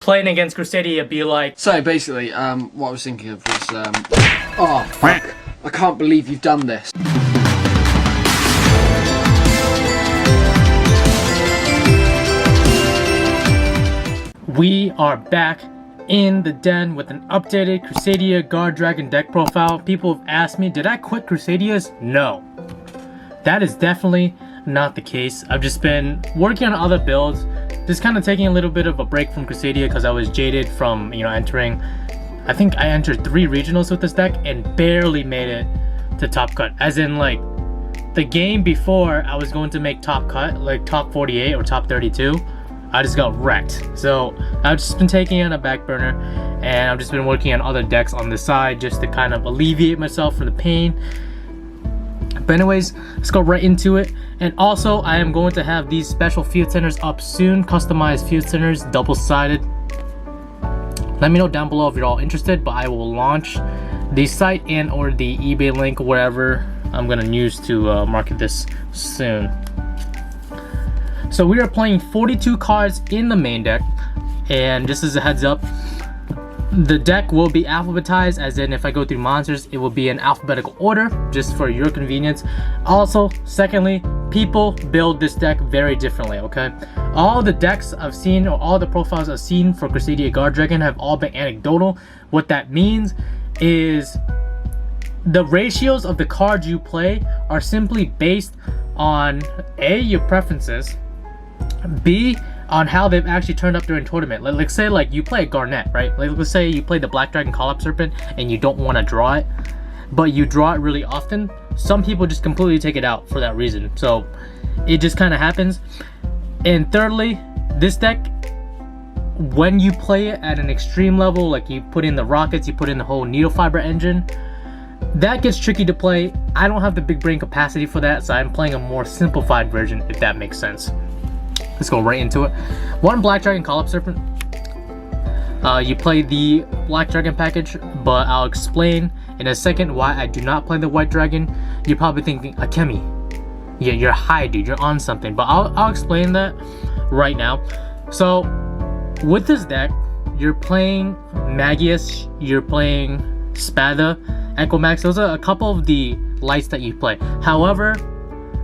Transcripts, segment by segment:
playing against Crusadia be like? So basically, what I was thinking of was, oh fuck, I can't believe you've done this. We are back in the den with an updated Crusadia Guardragon deck profile. People have asked me, did I quit Crusadias? No. That is definitely not the case. I've just been working on other builds, just kind of taking a little bit of a break from Crusadia because I was jaded from, entering. I think I entered 3 regionals with this deck and barely made it to top cut. As in, like, the game before I was going to make top cut, like top 48 or top 32. I just got wrecked. So I've just been taking it on a back burner, and I've just been working on other decks on the side just to kind of alleviate myself from the pain. But anyways, let's go right into it. And also, I am going to have these special field centers up soon, customized field centers, double-sided. Let me know down below if you're all interested, but I will launch the site and or the eBay link, wherever I'm gonna use to market this soon. So we are playing 42 cards in the main deck, and just as a heads up, the deck will be alphabetized, as in if I go through monsters, it will be in alphabetical order, just for your convenience. Also, secondly, people build this deck very differently, okay? All the decks I've seen, or all the profiles I've seen for Crusadia Guardragon have all been anecdotal. What that means is the ratios of the cards you play are simply based on A, your preferences, B, on how they've actually turned up during tournament. Let's say like you play a Garnet, right? Like, let's say you play the Black Dragon Call-Up Serpent and you don't want to draw it, but you draw it really often. Some people just completely take it out for that reason. So it just kind of happens. And thirdly, this deck, when you play it at an extreme level, like you put in the rockets, you put in the whole needle fiber engine, that gets tricky to play. I don't have the big brain capacity for that, so I'm playing a more simplified version, if that makes sense. Let's go right into it. 1 Black Dragon Call-Up Serpent. You play the Black Dragon package, but I'll explain in a second why I do not play the White Dragon. You're probably thinking, Akemi, yeah, you're high, dude, you're on something. But I'll explain that right now. So with this deck, you're playing Magius, you're playing Spada, Equimax. Those are a couple of the lights that you play. However,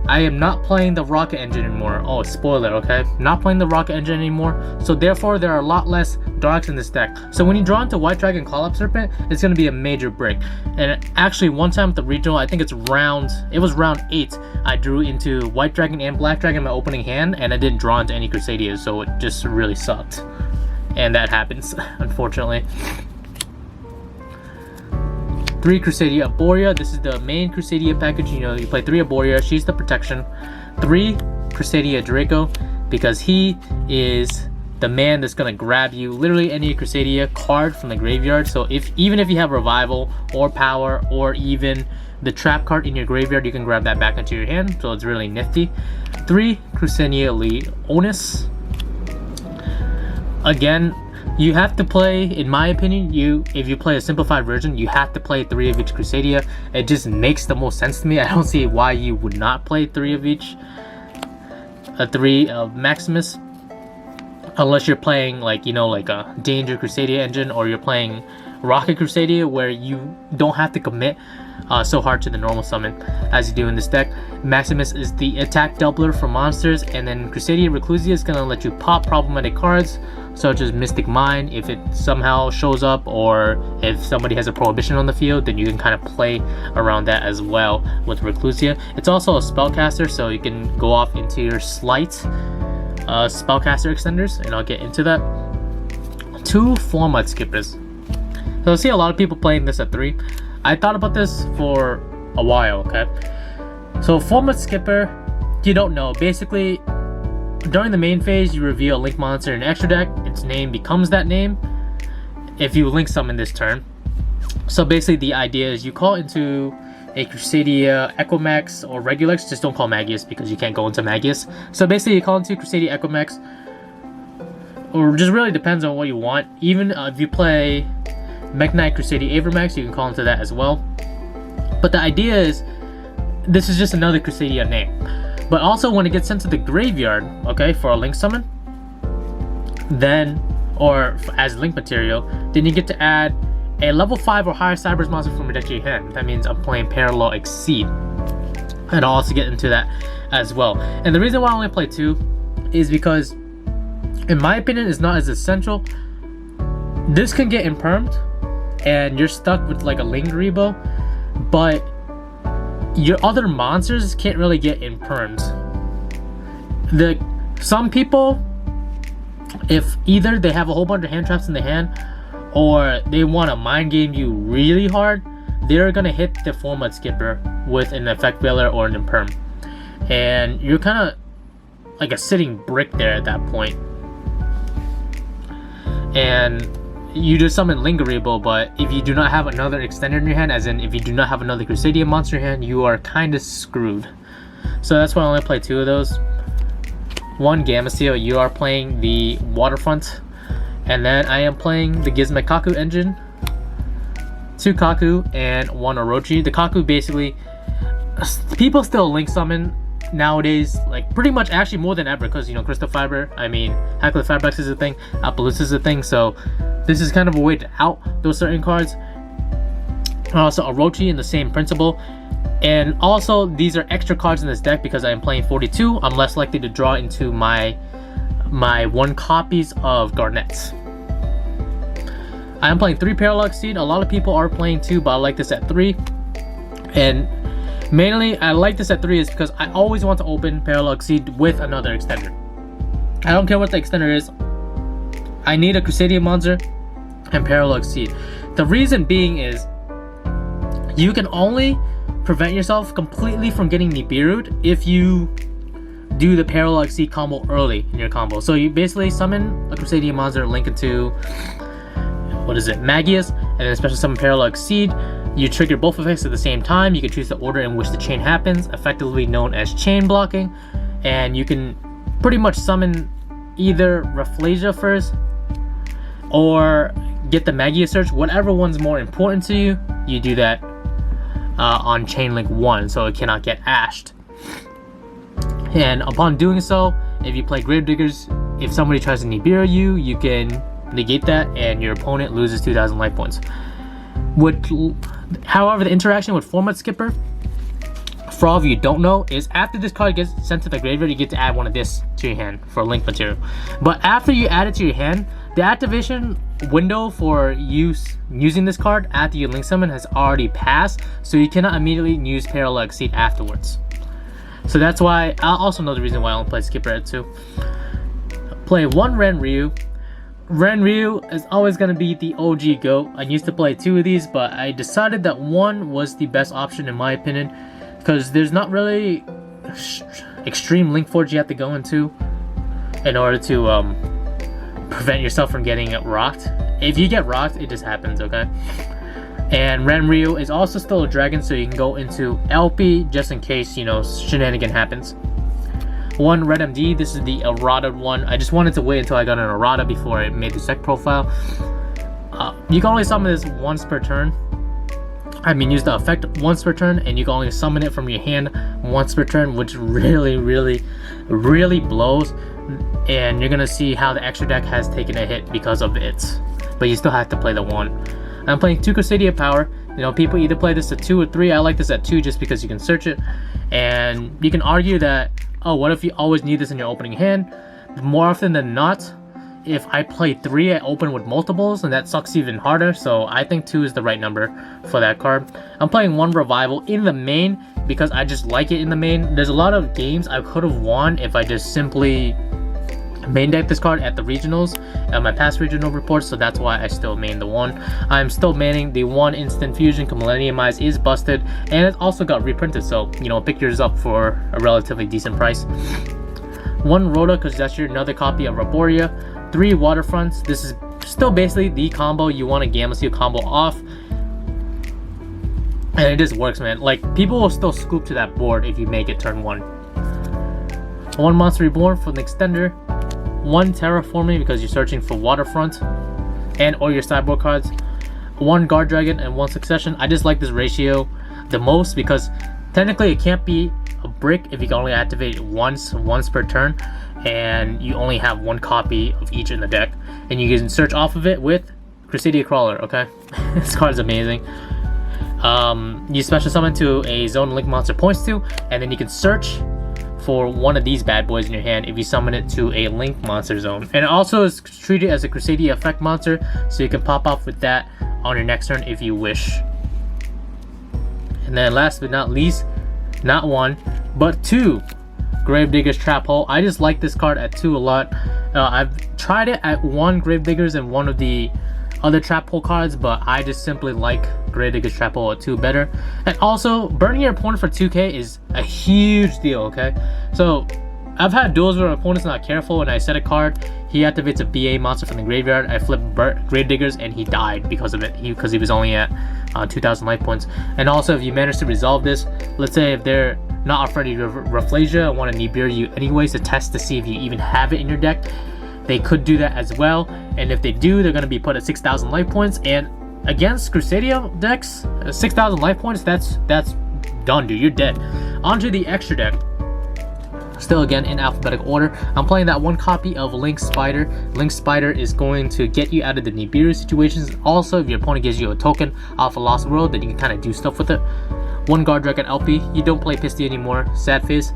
I am not playing the rocket engine anymore. Oh, spoiler, okay? Not playing the rocket engine anymore. So therefore, there are a lot less darks in this deck. So when you draw into White Dragon Call-Up Serpent, it's going to be a major break. And actually, one time at the regional, I think it was round 8, I drew into White Dragon and Black Dragon in my opening hand, and I didn't draw into any Crusadias, so it just really sucked. And that happens, unfortunately. 3 Crusadia Arborea. This is the main Crusadia package. You play 3 Arborea. She's the protection. 3 Crusadia Draco, because he is the man that's gonna grab you literally any Crusadia card from the graveyard. So even if you have Revival or Power or even the trap card in your graveyard, you can grab that back into your hand. So it's really nifty. 3 Crusadia Leonis. Again, you have to play, in my opinion, if you play a simplified version, you have to play 3 of each Crusadia. It just makes the most sense to me. I don't see why you would not play 3 of each. 3 of Maximus. Unless you're playing like a Danger Crusadia engine, or you're playing Rocket Crusadia, where you don't have to commit so hard to the normal summon as you do in this deck. Maximus is the attack doubler for monsters, and then Crusadia Reclusia is going to let you pop problematic cards such as Mystic Mine if it somehow shows up, or if somebody has a prohibition on the field, then you can kind of play around that as well with Reclusia. It's also a spellcaster, so you can go off into your slight spellcaster extenders, and I'll get into that. 2 Format Skippers. So I see a lot of people playing this at 3. I thought about this for a while, okay? So Format Skipper, you don't know. Basically, during the main phase, you reveal a link monster in an extra deck. Its name becomes that name if you link summon this turn. So basically, the idea is you call into a Crusadia Equimax or Regulus. Just don't call Magius because you can't go into Magius. So basically, you call into Crusadia Equimax, or just really depends on what you want. Even if you play Mekk-Knight Crusadia Avermax, you can call into that as well. But the idea is, this is just another Crusadia name. But also when it gets sent to the graveyard, okay, for a link summon, then or as link material, then you get to add a level 5 or higher Cyberse monster from your deck to your hand. That means I'm playing Parallel Exceed, and I'll also get into that as well. And the reason why I only play 2 is because, in my opinion, it's not as essential. This can get impermed, and you're stuck with like a Link Rebo, but your other monsters can't really get impermed. Some people, if either they have a whole bunch of hand traps in the hand, or they want to mind game you really hard, they're gonna hit the format skipper with an effect veiler or an imperm, and you're kind of like a sitting brick there at that point. And you just summon Lingerable, but if you do not have another extender in your hand, as in if you do not have another Crusadia monster in your hand, you are kind of screwed. So that's why I only play 2 of those. 1 Gamma Seal, you are playing the Waterfront, and then I am playing the Gizmo Kaku engine, 2 Kaku and 1 Orochi. The Kaku, basically, people still link summon nowadays, like pretty much, actually more than ever, because you know Crystal Fiber, I mean Hackler Fabrics is a thing, Appaloosa is a thing, so this is kind of a way to out those certain cards. And also Orochi in the same principle. And also these are extra cards in this deck because I am playing 42. I'm less likely to draw into my 1 copies of Garnets. I am playing 3 Parallel Exceed. A lot of people are playing 2, but I like this at 3. And mainly I like this at 3 is because I always want to open Parallel Exceed with another extender. I don't care what the extender is. I need a Crusadia monster and Parallel Exceed. The reason being is you can only prevent yourself completely from getting Nibiru'd if you do the Parallel Exceed combo early in your combo. So you basically summon a Crusadia monster, link it to, what is it, Magius, and then special summon Parallel Exceed. You trigger both effects at the same time. You can choose the order in which the chain happens, effectively known as chain blocking. And you can pretty much summon either Rafflesia first or get the Magius Search. Whatever one's more important to you, you do that on chain link 1, so it cannot get ashed. And upon doing so, if you play Gravediggers, if somebody tries to Nibiru you, you can negate that and your opponent loses 2,000 life points. However, the interaction with Format Skipper, for all of you who don't know, is after this card gets sent to the graveyard, you get to add one of this to your hand for link material. But after you add it to your hand, the activation window for using this card after you link summon has already passed, so you cannot immediately use Parallel Exceed afterwards. So that's why, I also know the reason why I don't play Skipper at 2. Play 1 Renryu. Renryu is always going to be the OG GOAT. I used to play 2 of these, but I decided that 1 was the best option in my opinion, because there's not really extreme link forge you have to go into in order to prevent yourself from getting rocked. If you get rocked, it just happens, okay? And Renryu is also still a dragon, so you can go into LP just in case, you know, shenanigan happens. 1 Red MD, this is the errata one. I just wanted to wait until I got an errata before I made the deck profile. You can only summon this once per turn. I mean, use the effect once per turn, and you can only summon it from your hand once per turn, which really blows. And you're gonna see how the extra deck has taken a hit because of it, but you still have to play the 1. I'm playing 2 Crusadia Power. You know, people either play this at 2 or 3. I like this at 2 just because you can search it, and you can argue that, oh, what if you always need this in your opening hand? More often than not, if I play 3, I open with multiples, and that sucks even harder. So I think 2 is the right number for that card. I'm playing 1 Revival in the main because I just like it in the main. There's a lot of games I could have won if I just simply main deck this card at the regionals, at my past regional reports, so that's why I still main the 1. I'm still maining the 1 Instant Fusion. Millenniumize is busted, and it also got reprinted, so you know, pick yours up for a relatively decent price. 1 Rhoda, because that's your another copy of Raboria. 3 Waterfronts. This is still basically the combo you want a Gamma Seal combo off, and it just works, man. Like, people will still scoop to that board if you make it turn 1. 1 Monster Reborn for the extender. 1 Terraforming because you're searching for Waterfront and or your sideboard cards. 1 Guardragon and 1 Succession. I just like this ratio the most because technically it can't be a brick if you can only activate it once per turn. and you only have one copy of each in the deck, and you can search off of it with Crusadia Crawler. Okay, this card is amazing. You special summon to a zone link monster points to, and then you can search for one of these bad boys in your hand if you summon it to a link monster zone. And it also is treated as a Crusadia effect monster, so you can pop off with that on your next turn if you wish. And then last but not least, not one, but two Gravedigger's Trap Hole. I just like this card at 2 a lot. I've tried it at 1 Gravediggers and one of the other Trap Hole cards, but I just simply like Gravedigger's Trap Hole at 2 better. And also, burning your opponent for 2k is a huge deal, okay? So, I've had duels where my opponent's not careful and I set a card, he activates a BA monster from the graveyard, I flip Gravediggers and he died because of it, because he was only at 2,000 life points. And also, if you manage to resolve this, let's say if they're not afraid of Rafflesia and want to Nibiru you anyways to test to see if you even have it in your deck, they could do that as well. And if they do, they're going to be put at 6,000 life points. And against Crusadia decks, 6,000 life points, that's done, dude. You're dead. Onto the extra deck. Still again in alphabetical order, I'm playing that 1 copy of Link Spider. Link Spider is going to get you out of the Nibiru situations. Also, if your opponent gives you a token off a Lost World, then you can kind of do stuff with it. 1 Guardragon LP. You don't play Pisty anymore, sad face.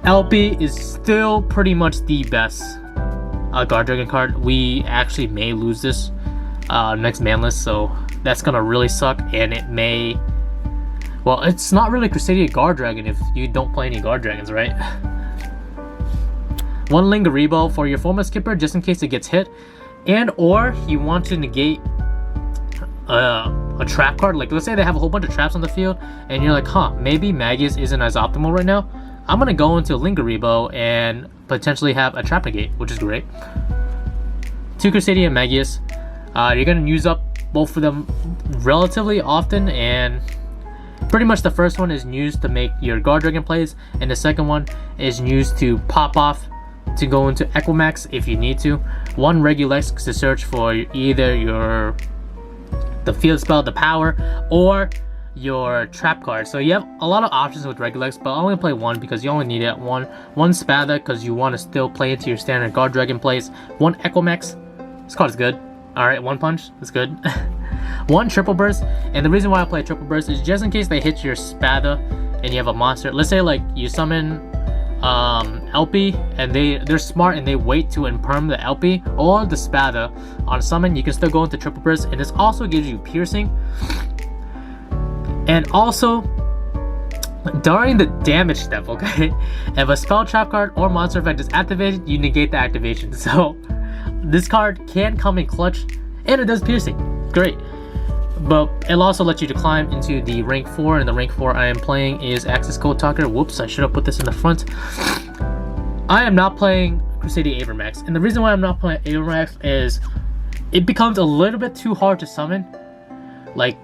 LP is still pretty much the best Guardragon card. We actually may lose this next man list, so that's gonna really suck. And it may, well, it's not really Crusadia Guardragon if you don't play any Guardragons, right? 1 Lingaribo for your format skipper just in case it gets hit, and or you want to negate a trap card. Like, let's say they have a whole bunch of traps on the field and you're like, huh, maybe Magius isn't as optimal right now. I'm gonna go into Lingaribo and potentially have a trap negate, which is great. 2 Crusadia and Magius. You're gonna use up both of them relatively often, and pretty much the first one is used to make your Guardragon plays, and the second one is used to pop off to go into Equimax if you need to. 1 Regulex to search for either the field spell, the power, or your trap card. So you have a lot of options with Regulex, but I only play 1 because you only need it. 1 Spada because you want to still play into your standard Guardragon plays. 1 Equimax, this card is good. Alright, 1 punch, that's good. 1 Triple Burst, and the reason why I play Triple Burst is just in case they hit your Spada and you have a monster. Let's say like you summon LP and they're smart and they wait to imperm the LP or the Spada on summon, you can still go into Triple Burst, and this also gives you piercing. And also, during the damage step, okay, if a spell, trap card, or monster effect is activated, you negate the activation. So this card can come in clutch, and it does piercing. Great. But it'll also let you to climb into the rank 4, and the rank 4 I am playing is Access Code Talker. Whoops, I should have put this in the front. I am not playing Crusadia Avermax, and the reason why I'm not playing Avermax is it becomes a little bit too hard to summon, like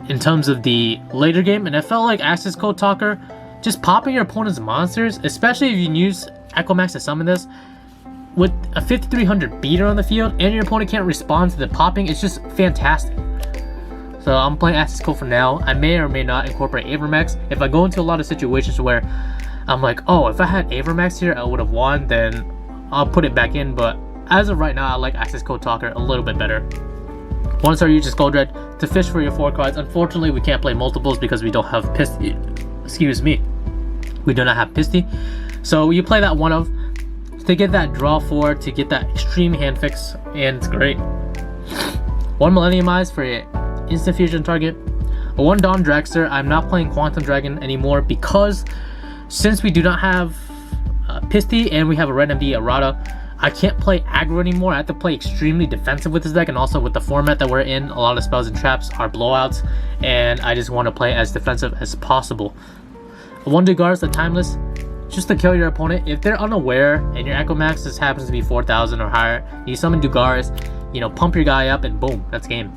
in terms of the later game, and I felt like Access Code Talker, just popping your opponent's monsters, especially if you can use Equimax to summon this, with a 5300 beater on the field, and your opponent can't respond to the popping, it's just fantastic. So I'm playing Access Code for now. I may or may not incorporate Avermax. If I go into a lot of situations where I'm like, oh, if I had Avermax here, I would have won, then I'll put it back in, but as of right now, I like Access Code Talker a little bit better. 1-star Yugioh Crusadia to fish for your 4 cards. Unfortunately, we can't play multiples because we don't have Pisty. Excuse me. We do not have Pisty. So you play that 1 of to get that draw 4, to get that extreme hand fix, and it's great. 1 Millenniumize for your instant fusion target. 1 Dawn Dragster. I'm not playing Quantum Dragon anymore because since we do not have Pisty and we have a Red MD Errata, I can't play aggro anymore. I have to play extremely defensive with this deck, and also with the format that we're in, a lot of spells and traps are blowouts, and I just want to play as defensive as possible. 1 Dugar's the Timeless, just to kill your opponent. If they're unaware and your Equimax just happens to be 4,000 or higher, you summon Dugar's, you know, pump your guy up, and boom, that's game.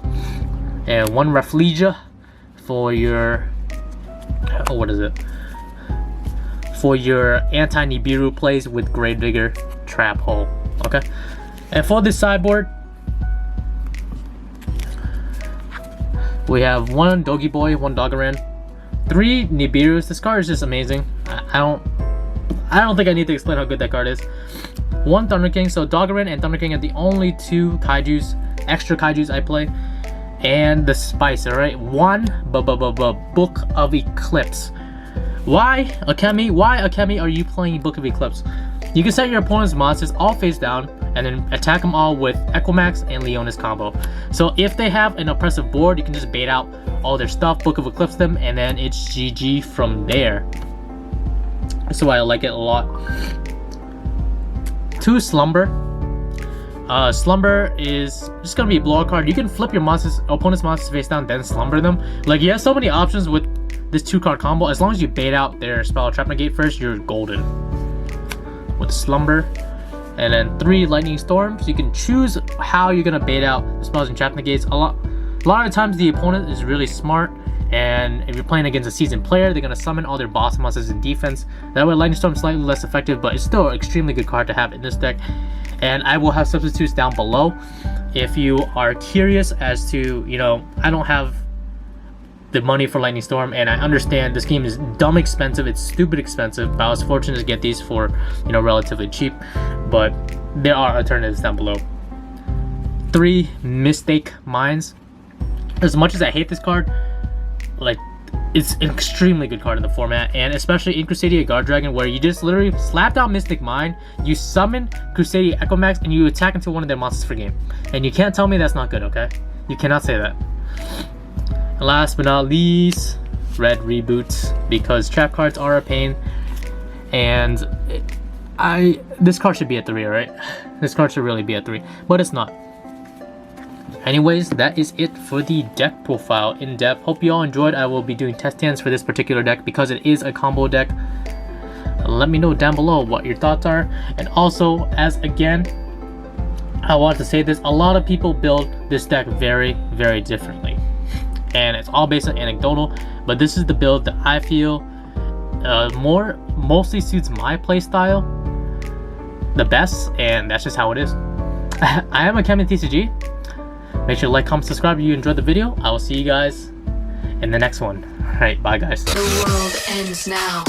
And 1 Rafflesia for your, oh, what is it? For your anti-Nibiru plays with Gravedigger Trap Hole. Okay, and for this sideboard, we have 1 Dogi Boy, 1 Dogaran, 3 Nibirus. This card is just amazing. I I don't think I need to explain how good that card is. 1 Thunder King, so Doggerin and Thunder King are the only 2 kaijus, extra kaijus I play. And the Spice, alright? 1 Book of Eclipse. Why, Akemi? Why, Akemi, are you playing Book of Eclipse? You can set your opponent's monsters all face down and then attack them all with Equimax and Leonis combo. So if they have an oppressive board, you can just bait out all their stuff, Book of Eclipse them, and then it's GG from there. That's why I like it a lot. 2 Slumber. Slumber is just gonna be a blowout card. You can flip your monsters, opponent's monsters face down, then slumber them. Like, you have so many options with this 2-card combo. As long as you bait out their spell trap negate first, you're golden with Slumber. And then 3 Lightning Storms. You can choose how you're gonna bait out the spells and trap negates. A lot of times the opponent is really smart, and if you're playing against a seasoned player, they're gonna summon all their boss monsters in defense. That way Lightning Storm is slightly less effective, but it's still an extremely good card to have in this deck. And I will have substitutes down below if you are curious as to, you know, I don't have the money for Lightning Storm, and I understand this game is dumb expensive, it's stupid expensive, but I was fortunate to get these for, you know, relatively cheap. But there are alternatives down below. 3 Mistake Mines. As much as I hate this card, like, it's an extremely good card in the format, and especially in Crusadia Guardragon, where you just literally slap down Mystic Mine, you summon Crusadia Equimax, and you attack into one of their monsters for game. And you can't tell me that's not good, okay? You cannot say that. And last but not least, Red Reboots, because trap cards are a pain, and this card should be at 3, alright? This card should really be at 3, but it's not. Anyways, that is it for the deck profile in depth. Hope you all enjoyed. I will be doing test hands for this particular deck because it is a combo deck. Let me know down below what your thoughts are. And also, as again, I want to say this, a lot of people build this deck very, very differently. And it's all based on anecdotal, but this is the build that I feel mostly suits my playstyle the best, and that's just how it is. I am AkemiTCG. Make sure to like, comment, subscribe if you enjoyed the video. I will see you guys in the next one. Alright, bye guys. The world ends now.